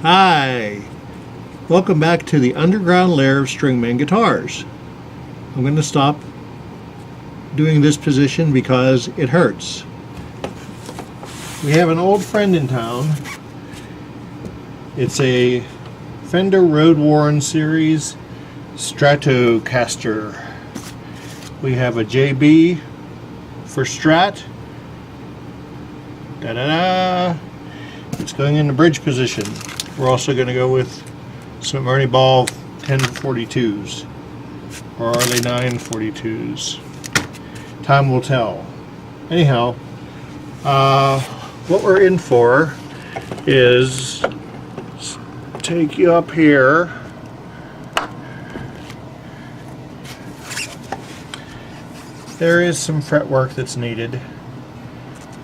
Hi! Welcome back to the underground lair of Stringman Guitars. I'm going to stop doing this position because it hurts. We have an old friend in town. It's a Fender Road Warren series Stratocaster. We have a JB for Strat. Da-da-da! It's going in the bridge position. We're also going to go with some Ernie Ball 1042s. Or are they 942s? Time will tell. Anyhow, what we're in for is take you up here. There is some fretwork that's needed.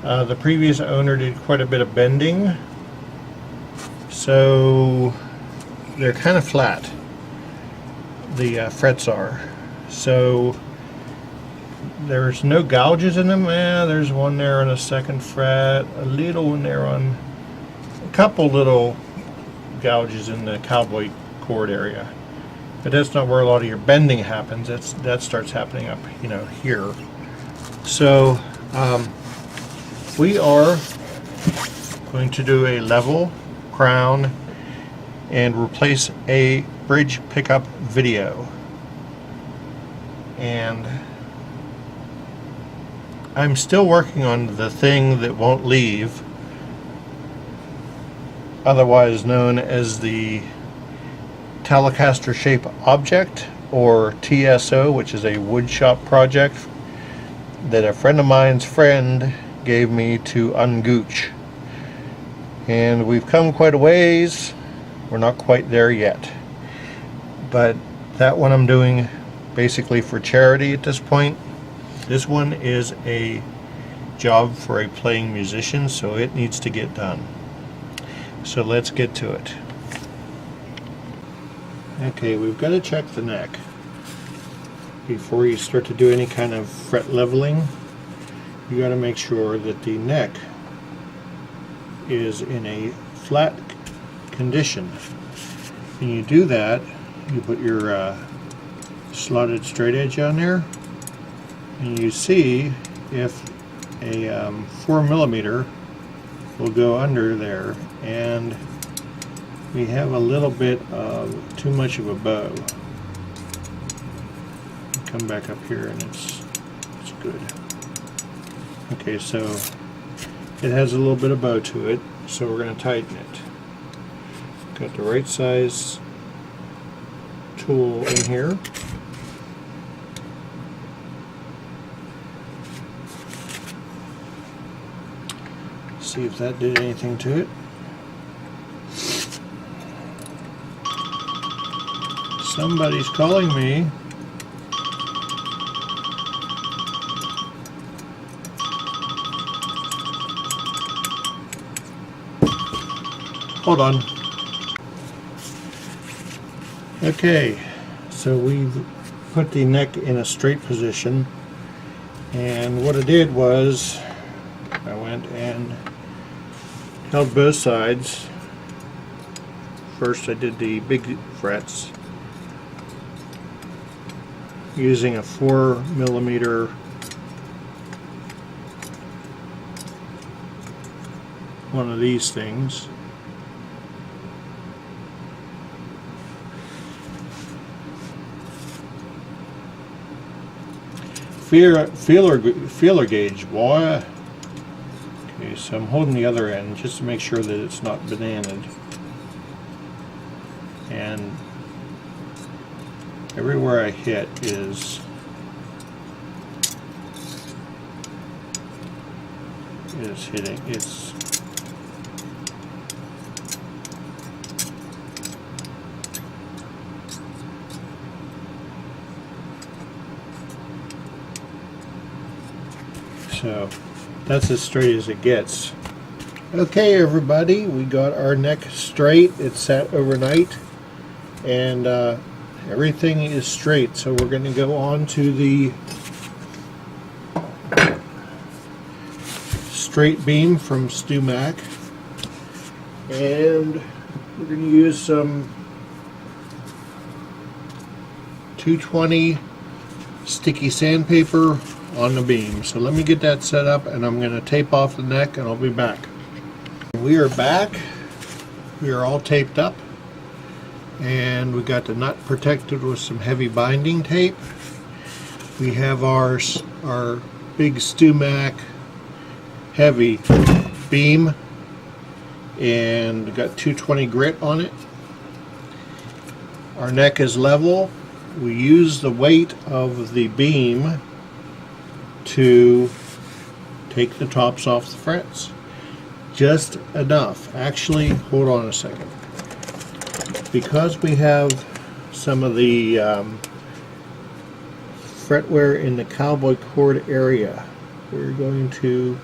The previous owner did quite a bit of bending, so they're kind of flat, the frets are. So there's no gouges in them. There's one there on the second fret, a little one there on, a couple little gouges in the cowboy chord area. But that's not where a lot of your bending happens. That starts happening up, here. So we are going to do a level, crown, and replace a bridge pickup video. And I'm still working on the thing that won't leave, otherwise known as the Telecaster Shape Object, or TSO, which is a woodshop project that a friend of mine's friend gave me to ungooch. And we've come quite a ways. We're not quite there yet. But that one I'm doing basically for charity at this point. This one is a job for a playing musician, so it needs to get done. So let's get to it. Okay, we've got to check the neck before you start to do any kind of fret leveling. You got to make sure that the neck is in a flat condition. When you do that, you put your slotted straight edge on there, and you see if a 4mm will go under there, and we have a little bit of too much of a bow. Come back up here and it's good. Okay, so it has a little bit of bow to it, so we're going to tighten it. Got the right size tool in here. See if that did anything to it. Somebody's calling me. Hold on. Okay, so we've put the neck in a straight position, and what I did was I went and held both sides. First I did the big frets using a 4mm one of these things. Feeler gauge, boy. Okay, so I'm holding the other end just to make sure that it's not bananaed. And everywhere I hit is hitting. It's so that's as straight as it gets. Okay, everybody, we got our neck straight. It's sat overnight, and everything is straight. So we're going to go on to the straight beam from Stu Mac, and we're going to use some 220 sticky sandpaper on the beam. So let me get that set up, and I'm going to tape off the neck, and I'll be back. We are back. We are all taped up, and we got the nut protected with some heavy binding tape. We have our big StewMac heavy beam, and got 220 grit on it. Our neck is level. We use the weight of the beam to take the tops off the frets. Just enough. Actually, hold on a second. Because we have some of the fretware in the cowboy cord area, we're going to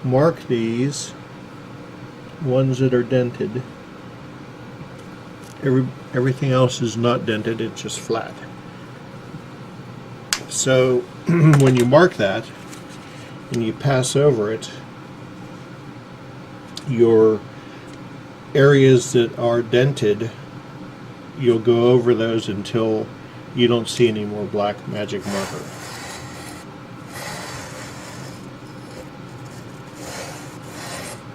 mark these ones that are dented. Everything else is not dented, it's just flat. So when you mark that and you pass over it, your areas that are dented, you'll go over those until you don't see any more black magic marker.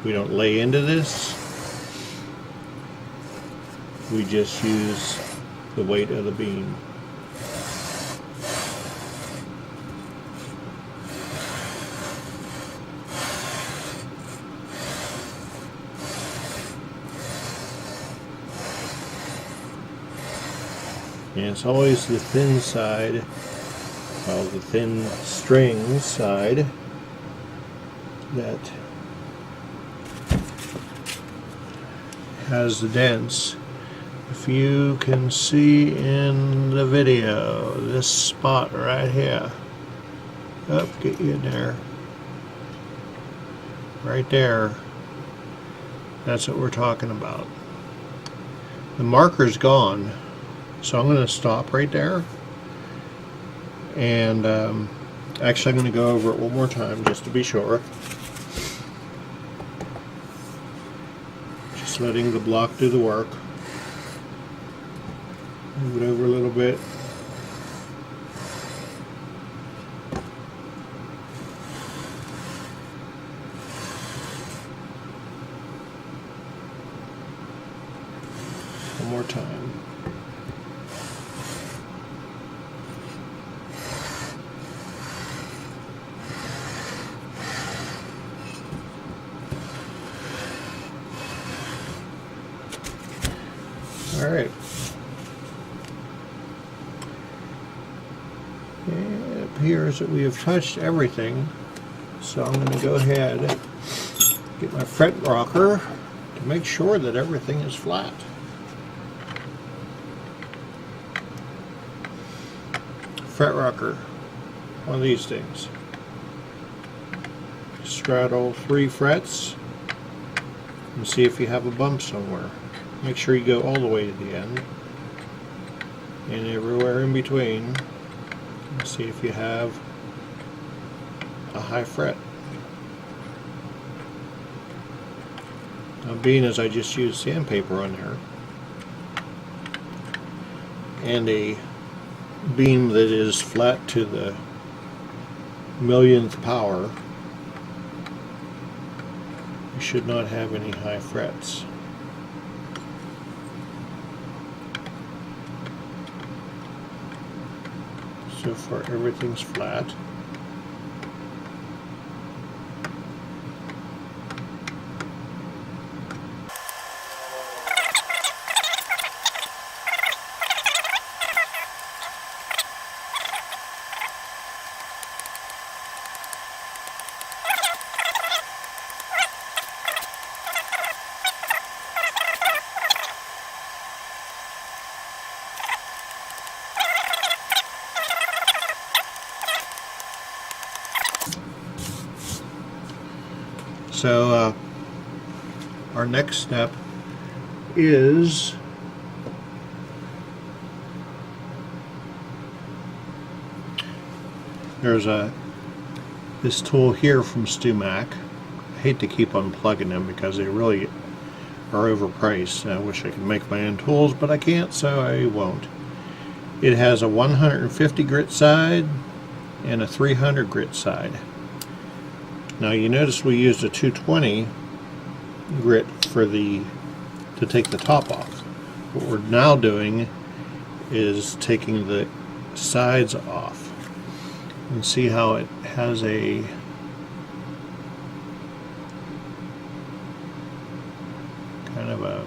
We don't lay into this. We just use the weight of the beam. And it's always the thin side, well, the thin string side, that has the dents. If you can see in the video, this spot right here, get you in there, right there, that's what we're talking about. The marker's gone, so I'm going to stop right there, and actually I'm going to go over it one more time just to be sure. Just letting the block do the work. Move it over a little bit. One more time. All right. It appears that we have touched everything, so I'm going to go ahead and get my fret rocker to make sure that everything is flat. Fret rocker, one of these things. Straddle 3 frets and see if you have a bump somewhere. Make sure you go all the way to the end and everywhere in between. See if you have a high fret. Now, being as I just used sandpaper on there and a beam that is flat to the millionth power, you should not have any high frets. So far everything's flat. So our next step is there's this tool here from StewMac. I hate to keep unplugging them because they really are overpriced. I wish I could make my own tools, but I can't, so I won't. It has a 150 grit side and a 300 grit side. Now you notice we used a 220 grit to take the top off. What we're now doing is taking the sides off. And see how it has a kind of a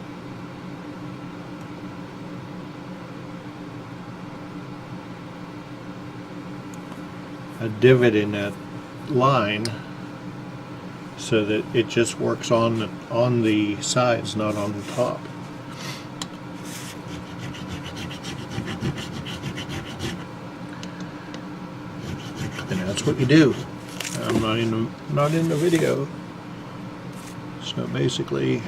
divot in that line, so that it just works on the sides, not on the top. And that's what you do. I'm not in the video. So basically,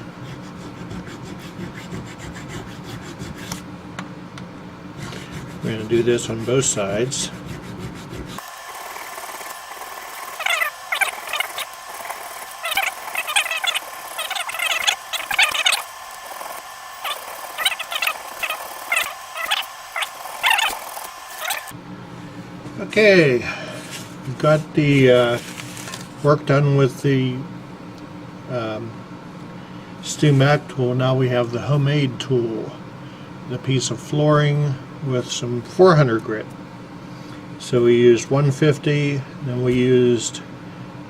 we're going to do this on both sides. Okay, we've got the work done with the Stringman tool. Now we have the homemade tool, the piece of flooring with some 400 grit. So we used 150, then we used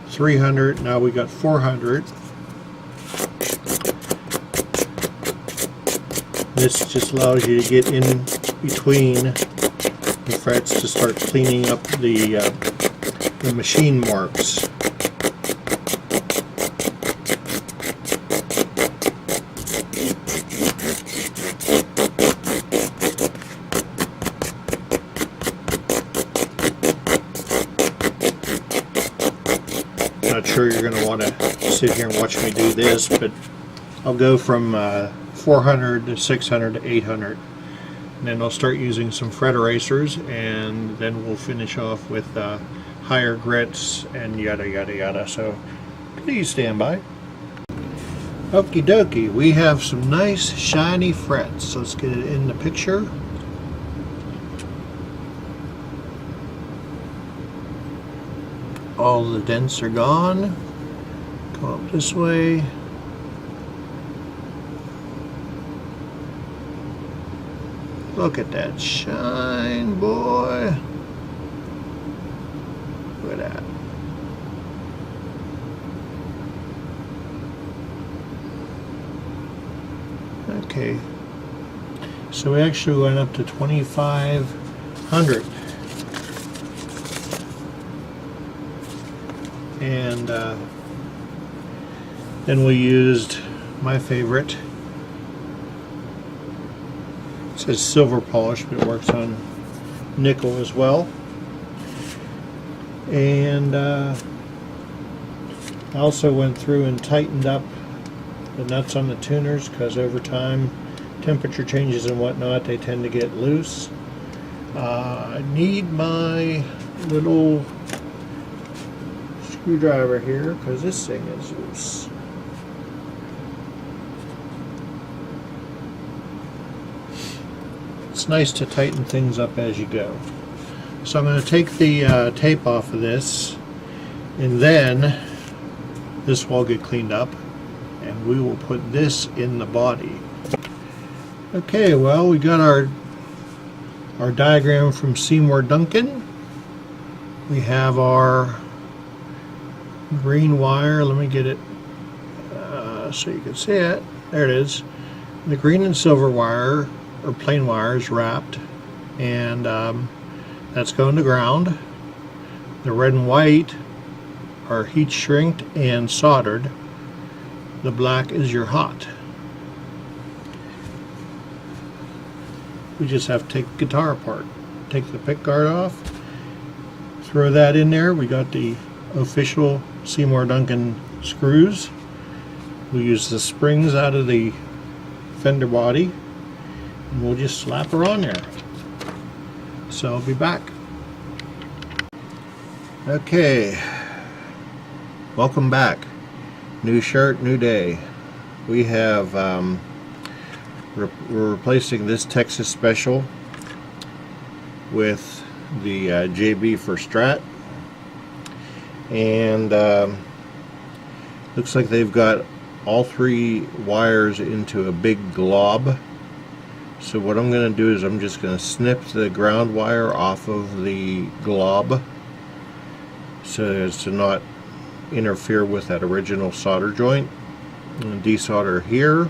300, now we got 400. This just allows you to get in between the frets to start cleaning up the machine marks. Not sure you're going to want to sit here and watch me do this, but I'll go from 400 to 600 to 800. And then I'll start using some fret erasers, and then we'll finish off with higher grits and yada yada yada. So please stand by. Okie dokie, we have some nice shiny frets. Let's get it in the picture. All the dents are gone. Come up this way. Look at that shine, boy. Look at that. Okay. So we actually went up to 2,500. And then we used my favorite. It says silver polish, but it works on nickel as well. And I also went through and tightened up the nuts on the tuners, because over time, temperature changes and whatnot, they tend to get loose. I need my little screwdriver here, because this thing is loose. It's nice to tighten things up as you go. So I'm going to take the tape off of this, and then this will all get cleaned up, and we will put this in the body. Okay, well, we got our diagram from Seymour Duncan. We have our green wire. Let me get it so you can see it. There it is. The green and silver wire, or plain wire, is wrapped, and that's going to ground. The red and white are heat shrinked and soldered. The black is your hot. We just have to take the guitar apart. Take the pick guard off, throw that in there. We got the official Seymour Duncan screws. We use the springs out of the fender body, and we'll just slap her on there. So I'll be back. Okay, welcome back. New shirt, new day. we have we're replacing this Texas Special with the JB for Strat, and looks like they've got all three wires into a big glob. So what I'm going to do is I'm just going to snip the ground wire off of the glob so as to not interfere with that original solder joint. I'm going to desolder here,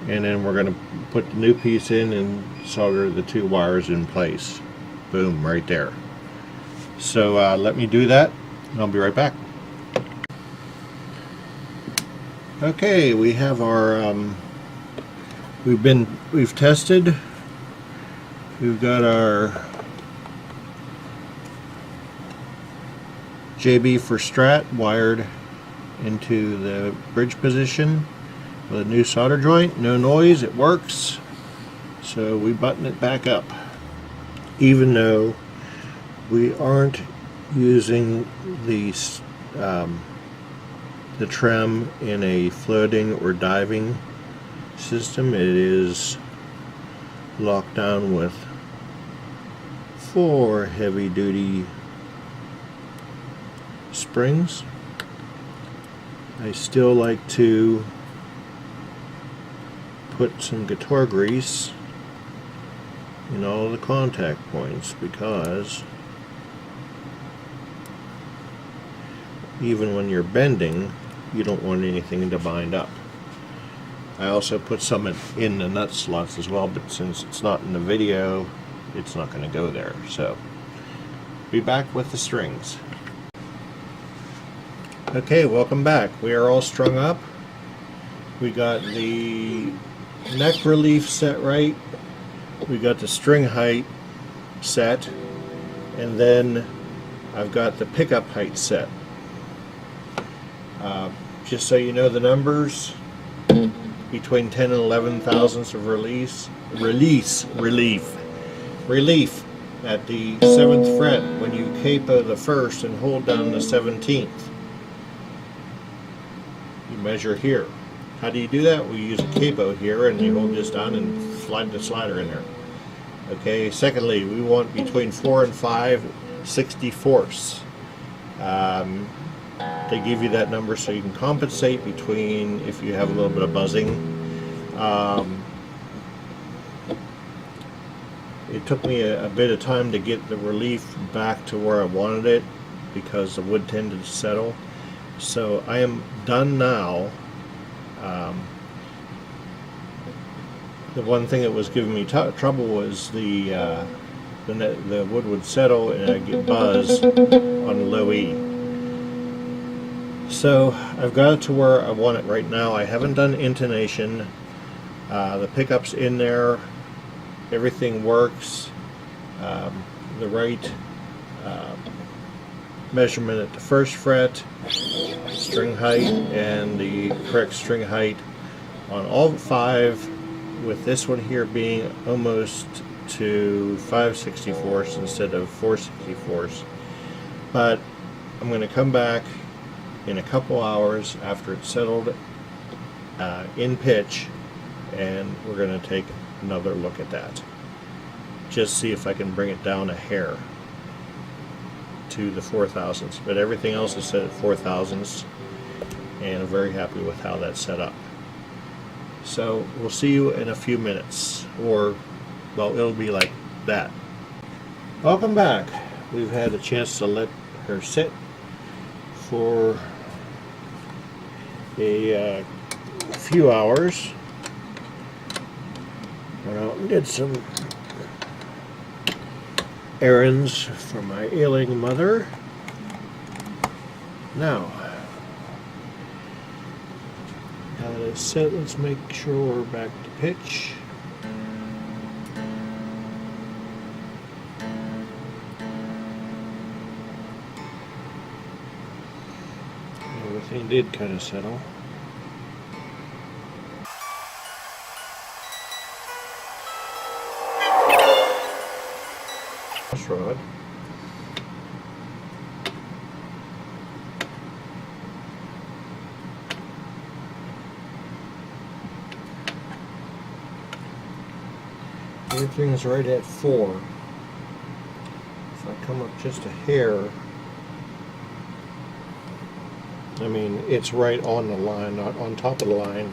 and then we're going to put the new piece in and solder the two wires in place. Boom, right there. So let me do that and I'll be right back. Okay, we have our we've tested. We've got our JB for Strat wired into the bridge position with a new solder joint. No noise, it works. So we button it back up, even though we aren't using the trem in a floating or diving system. It is locked down with 4 heavy-duty springs. I still like to put some guitar grease in all the contact points, because even when you're bending, you don't want anything to bind up. I also put some in the nut slots as well, but since it's not in the video, it's not going to go there. So, be back with the strings. Okay, welcome back. We are all strung up. We got the neck relief set right. We got the string height set, and then I've got the pickup height set. Just so you know the numbers, between 10 and 11 thousandths of relief at the 7th fret when you capo the 1st and hold down the 17th. You measure here. How do you do that? We use a capo here, and you hold this down and slide the slider in there. Okay, secondly, we want between 4 and 5 64ths. They give you that number so you can compensate between if you have a little bit of buzzing. It took me a bit of time to get the relief back to where I wanted it because the wood tended to settle. So I am done now. The one thing that was giving me trouble was the wood would settle and I'd get buzz on low E. So I've got it to where I want it right now. I haven't done intonation. The pickup's in there. Everything works. The right measurement at the 1st fret, string height, and the correct string height on all 5, with this one here being almost to 5/64 instead of 4/64. But I'm going to come back in a couple hours after it's settled in pitch, and we're going to take another look at that. Just see if I can bring it down a hair to the 4 thousandths. But everything else is set at 4 thousandths, and I'm very happy with how that's set up. So we'll see you in a few minutes, or well, it'll be like that. Welcome back. We've had a chance to let her sit for a few hours. Went out and did some errands for my ailing mother. Now that it's set, let's make sure we're back to pitch. Everything did kind of settle. Rod. everything's right at 4. If I come up just a hair, I mean, it's right on the line, not on top of the line,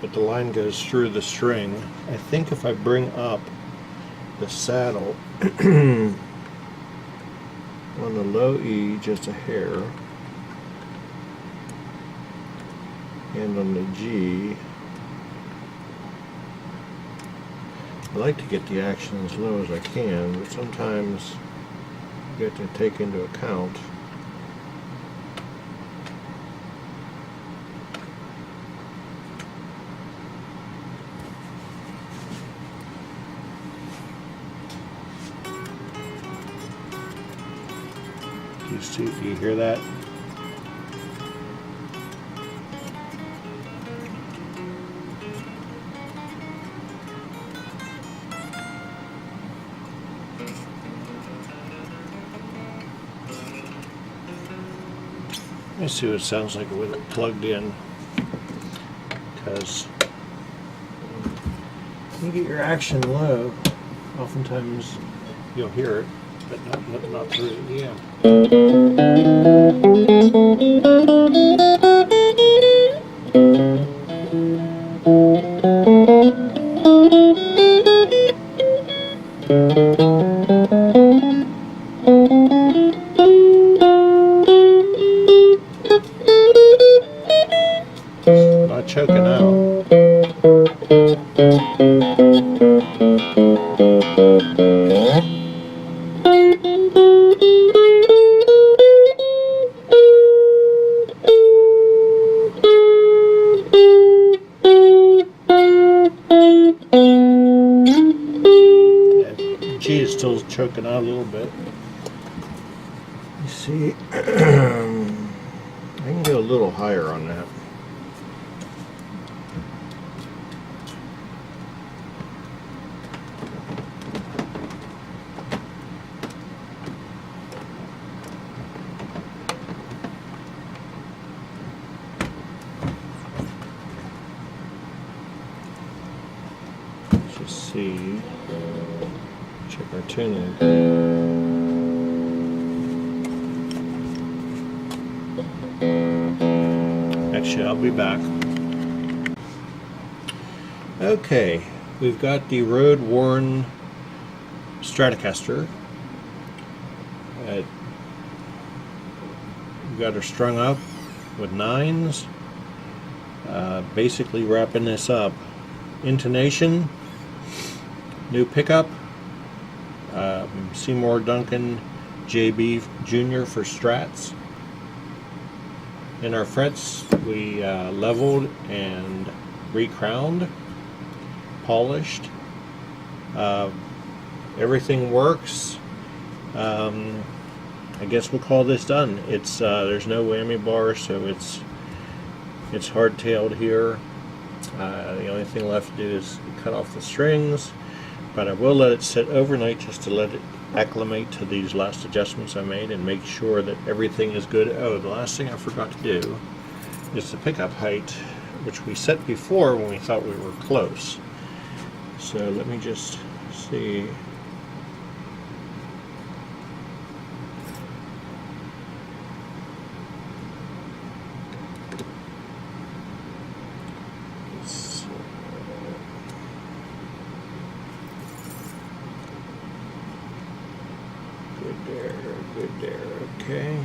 but the line goes through the string. I think if I bring up the saddle on the low E just a hair, and on the G, I like to get the action as low as I can, but sometimes you have to take into account do you hear that? Let me see what it sounds like with it plugged in, because when you get your action low, oftentimes you'll hear it, but not through the amp. Not choking out. G is still choking out a little bit. You see, I can go a little higher on that. Just see, check our tuning. Actually, I'll be back. Okay, we've got the road-worn Stratocaster. We've got her strung up with 9s. Basically wrapping this up. Intonation, new pickup, Seymour Duncan JB Jr. for Strats. In our frets, we leveled and recrowned, polished. Everything works. I guess we'll call this done. It's there's no whammy bar, so it's hard-tailed here. The only thing left to do is cut off the strings, but I will let it sit overnight just to let it acclimate to these last adjustments I made and make sure that everything is good. Oh, the last thing I forgot to do is the pickup height, which we set before when we thought we were close. So let me just see. Good there, okay.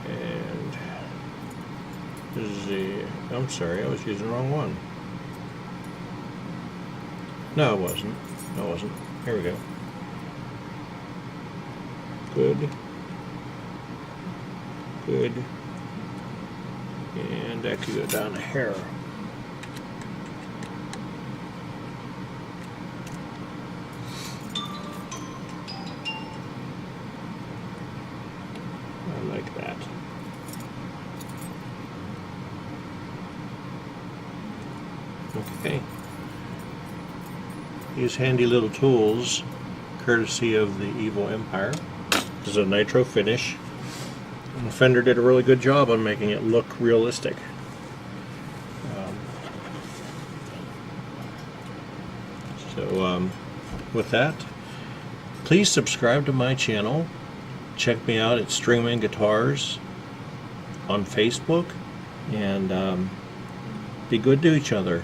And this is the, I'm sorry, I was using the wrong one. No, it wasn't. No, it wasn't. Here we go. Good. Good. And that could go down a hair. Like that. Okay. These handy little tools, courtesy of the Evil Empire. This is a nitro finish. And Fender did a really good job on making it look realistic. with that, please subscribe to my channel. Check me out at Stringman Guitars on Facebook, and be good to each other.